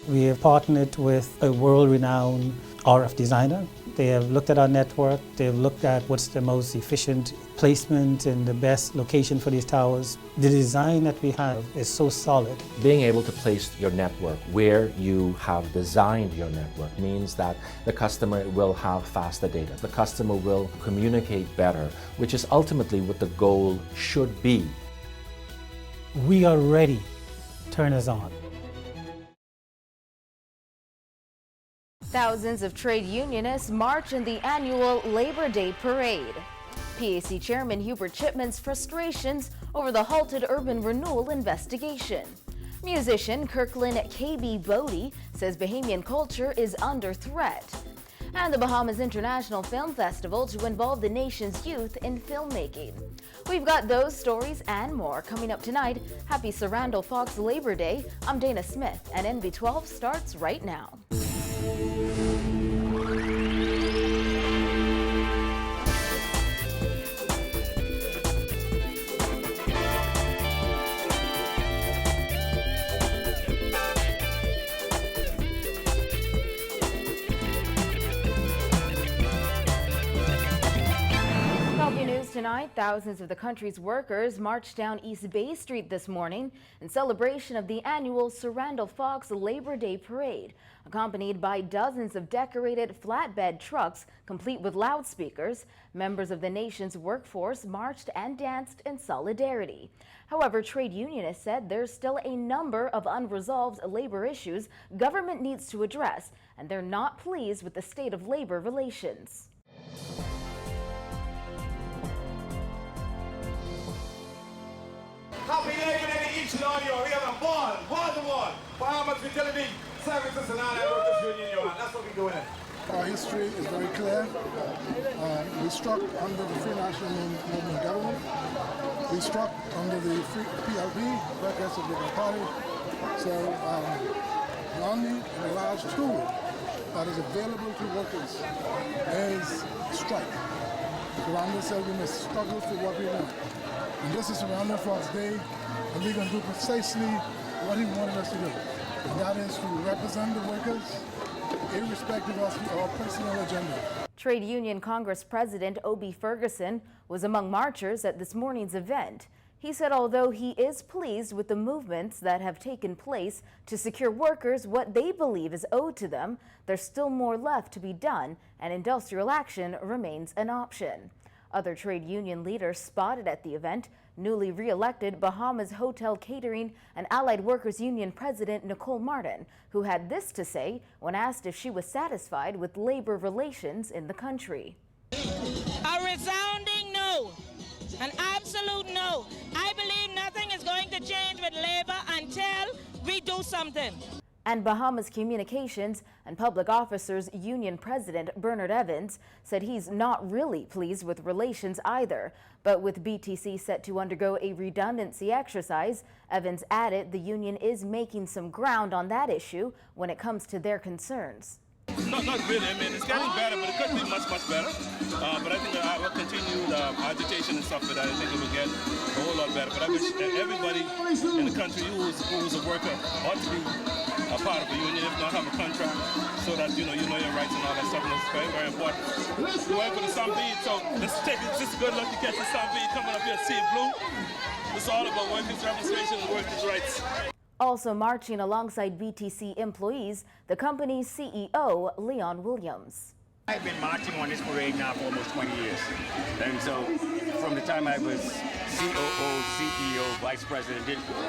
We have partnered with a world-renowned RF designer. They have looked at our network, they've looked at what's the most efficient placement and the best location for these towers. The design that we have is so solid. Being able to place your network where you have designed your network means that the customer will have faster data. The customer will communicate better, which is ultimately what the goal should be. We are ready. Turn us on. Thousands of trade unionists march in the annual Labor Day parade. PAC Chairman Hubert Chipman's frustrations over the halted urban renewal investigation. Musician Kirkland KB Bodie says Bahamian culture is under threat. And the Bahamas International Film Festival to involve the nation's youth in filmmaking. We've got those stories and more coming up tonight. Happy Sarandal Fox Labor Day. I'm Dana Smith, and NB12 starts right now. Tonight, thousands of the country's workers marched down East Bay Street this morning in celebration of the annual Sarandal Fox Labor Day Parade, accompanied by dozens of decorated flatbed trucks complete with loudspeakers. Members of the nation's workforce marched and danced in solidarity. However, trade unionists said there's still a number of unresolved labor issues government needs to address, and they're not pleased with the state of labor relations. Happy Labor Day to each and all you. We have a one Bahamas Utility Services and all that workers union. That's what we're doing. Our history is very clear. We struck under the Free National Movement government. We struck under the PLP, Progressive Liberal Party. So the only and the large tool that is available to workers is strike. Surrounding said we must struggle for what we want. And this is Surrounding Fox Day, and we're going to do precisely what he wanted us to do. And that is to represent the workers, irrespective of our personal agenda. Trade Union Congress President Obie Ferguson was among marchers at this morning's event. He said although he is pleased with the movements that have taken place to secure workers what they believe is owed to them, there's still more left to be done, and industrial action remains an option. Other trade union leaders spotted at the event, newly re-elected Bahamas Hotel Catering and Allied Workers Union President Nicole Martin, who had this to say when asked if she was satisfied with labor relations in the country. A resounding no, an absolute no. I believe nothing is going to change with labor until we do something. And Bahamas Communications and Public Officers Union President Bernard Evans said he's not really pleased with relations either. But with BTC set to undergo a redundancy exercise, Evans added the union is making some ground on that issue when it comes to their concerns. Not really. I mean, it's getting better, but it could be much better. But I think that I will continue the agitation and stuff for that. I think it will get a whole lot better. But I wish that everybody in the country who's a worker ought to be a part of a union, if not have a contract, so that you know your rights and all that stuff. And it's very, very important. We're going for the Stampede, so let's take it. Just good luck to catch the Stampede coming up here at Sea Blue. It's all about workers' representation and workers' rights. Also marching alongside BTC employees, the company's CEO, Leon Williams. I've been marching on this parade now for almost 20 years. And so from the time I was COO, CEO, Vice President,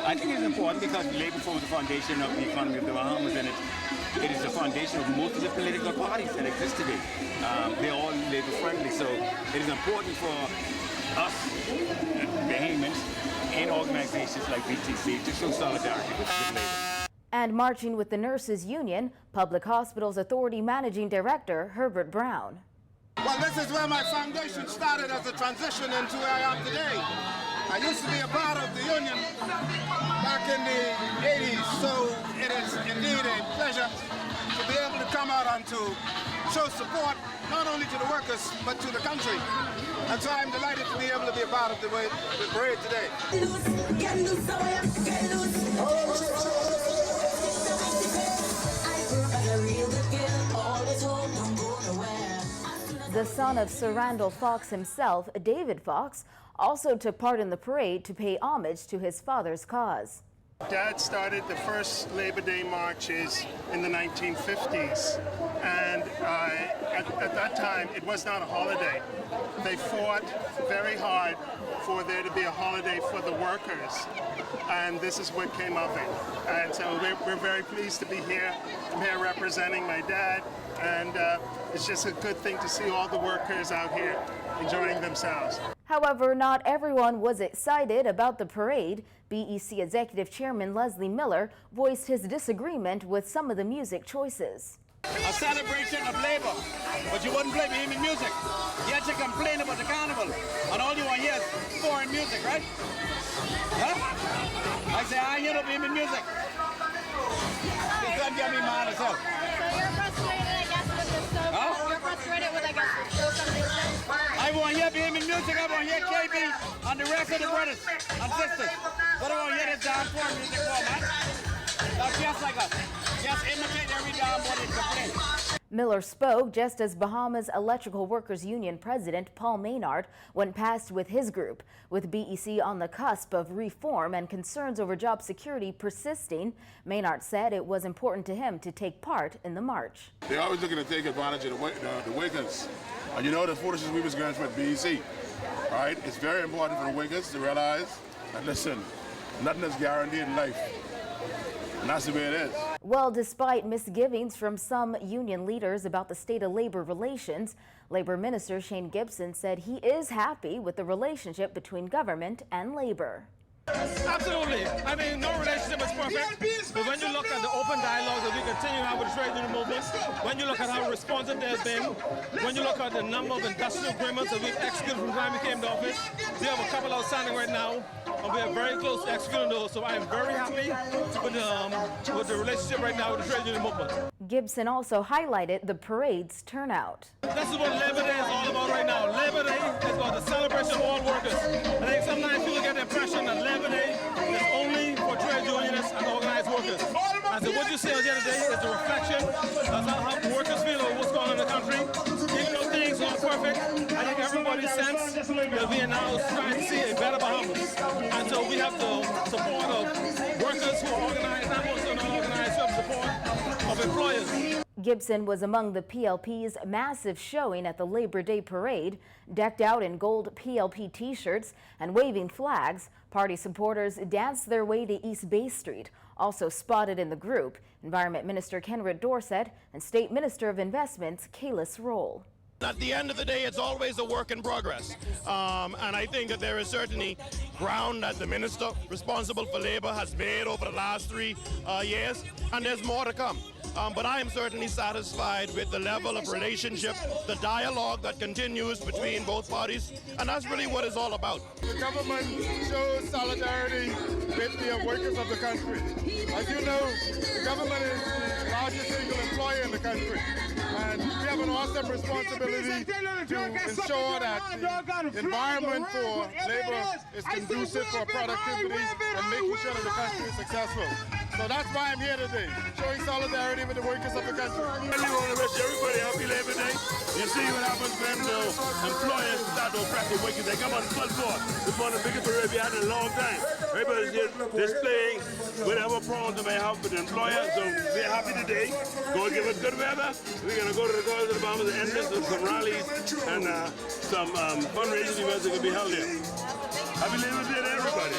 I think it's important because labor forms the foundation of the economy of the Bahamas, and it is the foundation of most of the political parties that exist today. They're all labor friendly, so it is important for us, Bahamians, and organizations like BTC to show solidarity with labor. And marching with the Nurses Union, Public Hospitals Authority Managing Director Herbert Brown. Well, this is where my foundation started as a transition into where I am today. I used to be a part of the union back in the 80s, so it is indeed a pleasure to be able to come out and to show support not only to the workers but to the country. And so I'm delighted to be able to be a part of the parade today. The son of Sir Randall Fox himself, David Fox, also took part in the parade to pay homage to his father's cause. Dad started the first Labor Day marches in the 1950s, and at that time it was not a holiday. They fought very hard for there to be a holiday for the workers, and this is what came of it. And so we're very pleased to be here. I'm here representing my dad, and it's just a good thing to see all the workers out here enjoying themselves. However, not everyone was excited about the parade. BEC Executive Chairman Leslie Miller voiced his disagreement with some of the music choices. A celebration of labor, but you wouldn't play Bohemian music. Yet you complain about the carnival, and all you want to hear is foreign music, right? Huh? I say, I hear no Bohemian music. This doesn't get me mad as hell. So you're frustrated, I guess, with the stuff? Huh? You're frustrated with, I guess, the stuff. I want to hear Bohemian music, I want to hear KB and the rest of the brothers and sisters. But I want to hear this damn foreign music for, man. That's just like us. Just imitate every damn one in complaint. Miller spoke just as Bahamas Electrical Workers Union President Paul Maynard went past with his group. With BEC on the cusp of reform and concerns over job security persisting, Maynard said it was important to him to take part in the march. They're always looking to take advantage of the workers. And you know the foolishness we was going through at BEC, right? It's very important for the workers to realize that, listen, nothing is guaranteed in life. And that's the way it is. Well, despite misgivings from some union leaders about the state of labor relations, Labor Minister Shane Gibson said he is happy with the relationship between government and labor. Absolutely. I mean, no relationship is perfect, but when you look at the open dialogue that we continue to have with the trade union movement, when you look at how responsive they've been, when you look at the number of industrial agreements that we've executed from the time we came to office, we have a couple outstanding right now, and we are very close to executing those, so I am very happy with the relationship right now with the trade union movement. Gibson also highlighted the parade's turnout. This is what Labor Day is all about right now. Labor Day is about the celebration of all workers. I think sometimes people get the impression that Labor Day is only for trade unionists and organized workers. And so what you see at the end of the day is a reflection of how workers feel about what's going on in the country. Even though things aren't perfect, I think everybody sense that we are now trying to see a better Bahamas. And so we have the support of workers who are organized and also non-organized, who have support of employers. Gibson was among the PLP's massive showing at the Labor Day parade. Decked out in gold PLP t-shirts and waving flags, party supporters danced their way to East Bay Street. Also spotted in the group, Environment Minister Kenrick Dorset and State Minister of Investments Kalis Roll. At the end of the day, it's always a work in progress. And I think that there is certainly ground that the minister responsible for labor has made over the last 3 years, and there's more to come. But I am certainly satisfied with the level of relationship, the dialogue that continues between both parties, and that's really what it's all about. The government shows solidarity with the workers of the country. As you know, the government is the largest single employer in the country, and we have an awesome responsibility to ensure that the environment for labor is conducive for productivity and making sure that the country is successful. So that's why I'm here today, showing solidarity with the workers of the country. I really want to wish everybody happy Labor Day. You see what happens when the employers start to oppress the workers. They come on full force. It's one of the biggest parades we had in a long time. Everybody's here displaying whatever problems they may have with the employer. So we're happy today. Go and give us good weather. We're going to go to the College of the Bahamas and end this with some rallies and some fundraising events that will be held here. Happy Labor Day to everybody.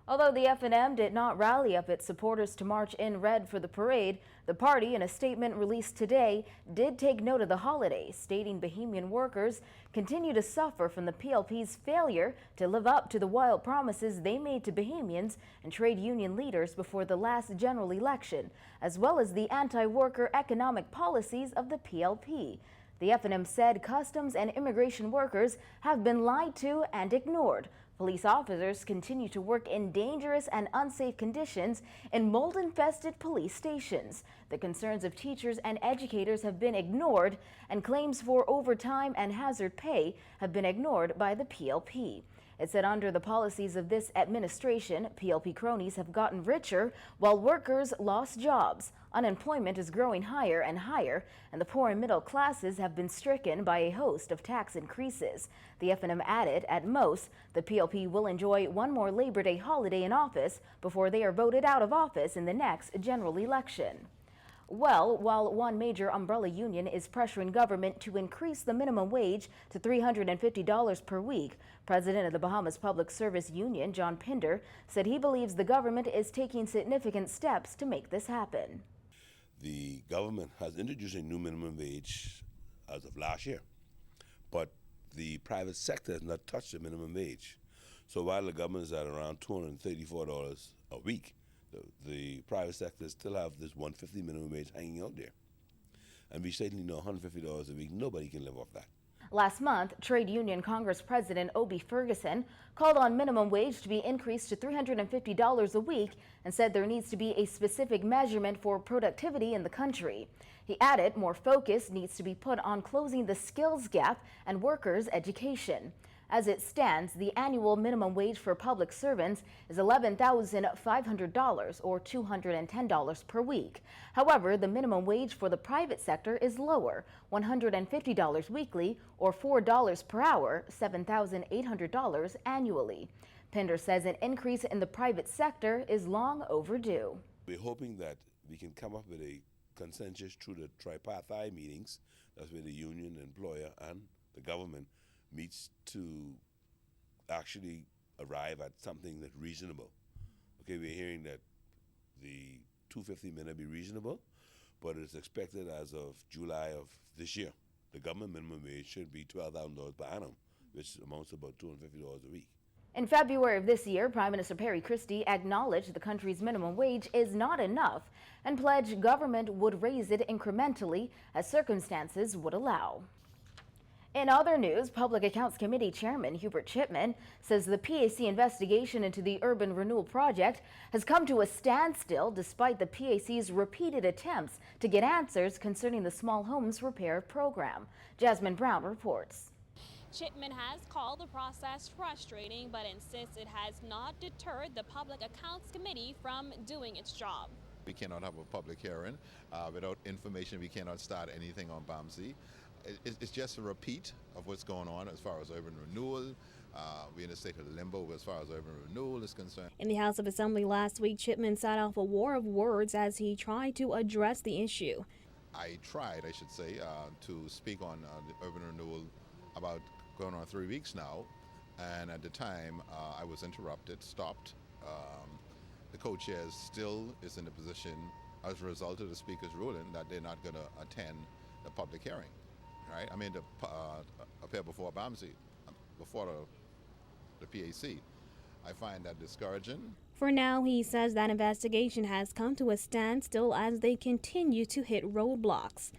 Although the FNM did not rally up its supporters to march in red for the parade, the party, in a statement released today, did take note of the holiday, stating Bahamian workers continue to suffer from the PLP's failure to live up to the wild promises they made to Bahamians and trade union leaders before the last general election, as well as the anti-worker economic policies of the PLP. The FNM said customs and immigration workers have been lied to and ignored, Police officers continue to work in dangerous and unsafe conditions in mold-infested police stations. The concerns of teachers and educators have been ignored, and claims for overtime and hazard pay have been ignored by the PLP. It said under the policies of this administration, PLP cronies have gotten richer while workers lost jobs. Unemployment is growing higher and higher, and the poor and middle classes have been stricken by a host of tax increases. The FNM added, at most, the PLP will enjoy one more Labor Day holiday in office before they are voted out of office in the next general election. Well, while one major umbrella union is pressuring government to increase the minimum wage to $350 per week, President of the Bahamas Public Service Union, John Pinder, said he believes the government is taking significant steps to make this happen. The government has introduced a new minimum wage as of last year, but the private sector has not touched the minimum wage. So while the government is at around $234 a week, the private sector still have this $150 minimum wage hanging out there. And we certainly know $150 a week, nobody can live off that. Last month, Trade Union Congress President Obie Ferguson called on minimum wage to be increased to $350 a week and said there needs to be a specific measurement for productivity in the country. He added more focus needs to be put on closing the skills gap and workers' education. As it stands, the annual minimum wage for public servants is $11,500 or $210 per week. However, the minimum wage for the private sector is lower, $150 weekly or $4 per hour, $7,800 annually. Pinder says an increase in the private sector is long overdue. We're hoping that we can come up with a consensus through the tripartite meetings. That's where the union, the employer, and the government meets to actually arrive at something that's reasonable. Okay, we're hearing that the $250 may not be reasonable, but it's expected as of July of this year, the government minimum wage should be $12,000 per annum, which amounts to about $250 a week. In February of this year, Prime Minister Perry Christie acknowledged the country's minimum wage is not enough and pledged government would raise it incrementally as circumstances would allow. In other news, Public Accounts Committee Chairman Hubert Chipman says the PAC investigation into the urban renewal project has come to a standstill despite the PAC's repeated attempts to get answers concerning the small homes repair program. Jasmine Brown reports. Chipman has called the process frustrating, but insists it has not deterred the Public Accounts Committee from doing its job. We cannot have a public hearing. Without information, we cannot start anything on BAMSI. It's just a repeat of what's going on as far as urban renewal. We're in a state of limbo as far as urban renewal is concerned. In the House of Assembly last week, Chipman set off a war of words as he tried to address the issue. I tried, I should say, to speak on the urban renewal about going on 3 weeks now, and at the time I was interrupted, stopped. The co-chair still is in the position as a result of the speaker's ruling that they're not going to attend the public hearing. Right? I mean, to appear before BAMSI, before the PAC. I find that discouraging. For now, he says that investigation has come to a standstill as they continue to hit roadblocks.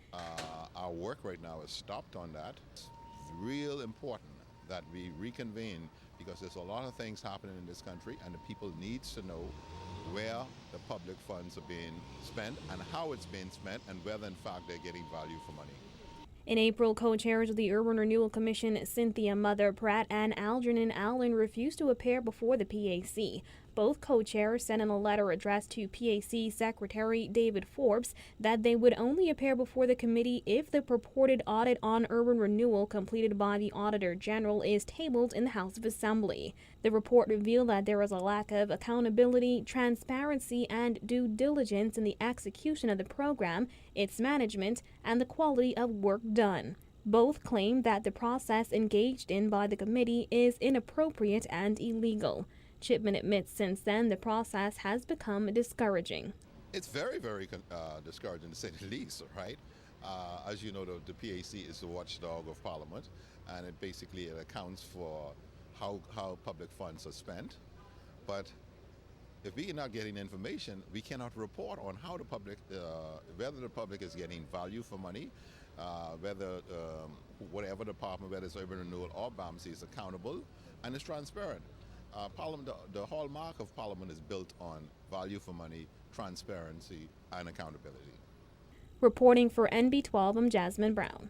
Our work right now is stopped on that. It's real important that we reconvene because there's a lot of things happening in this country and the people needs to know where the public funds are being spent and how it's being spent and whether in fact they're getting value for money. In April, co-chairs of the Urban Renewal Commission, Cynthia Mother Pratt and Algernon Allen, refused to appear before the PAC. Both co-chairs sent in a letter addressed to PAC Secretary David Forbes that they would only appear before the committee if the purported audit on urban renewal completed by the Auditor General is tabled in the House of Assembly. The report revealed that there is a lack of accountability, transparency, and due diligence in the execution of the program, its management, and the quality of work done. Both claim that the process engaged in by the committee is inappropriate and illegal. Chipman admits since then the process has become discouraging. It's very, very discouraging to say the least, right? As you know, the PAC is the watchdog of Parliament, and it basically accounts for how public funds are spent. But if we are not getting information, we cannot report on how the public, whether the public is getting value for money, whether whatever department, whether it's urban renewal or BAMSI, is accountable and is transparent. Parliament, the hallmark of Parliament is built on value for money, transparency, and accountability. Reporting for NB12, I'm Jasmine Brown.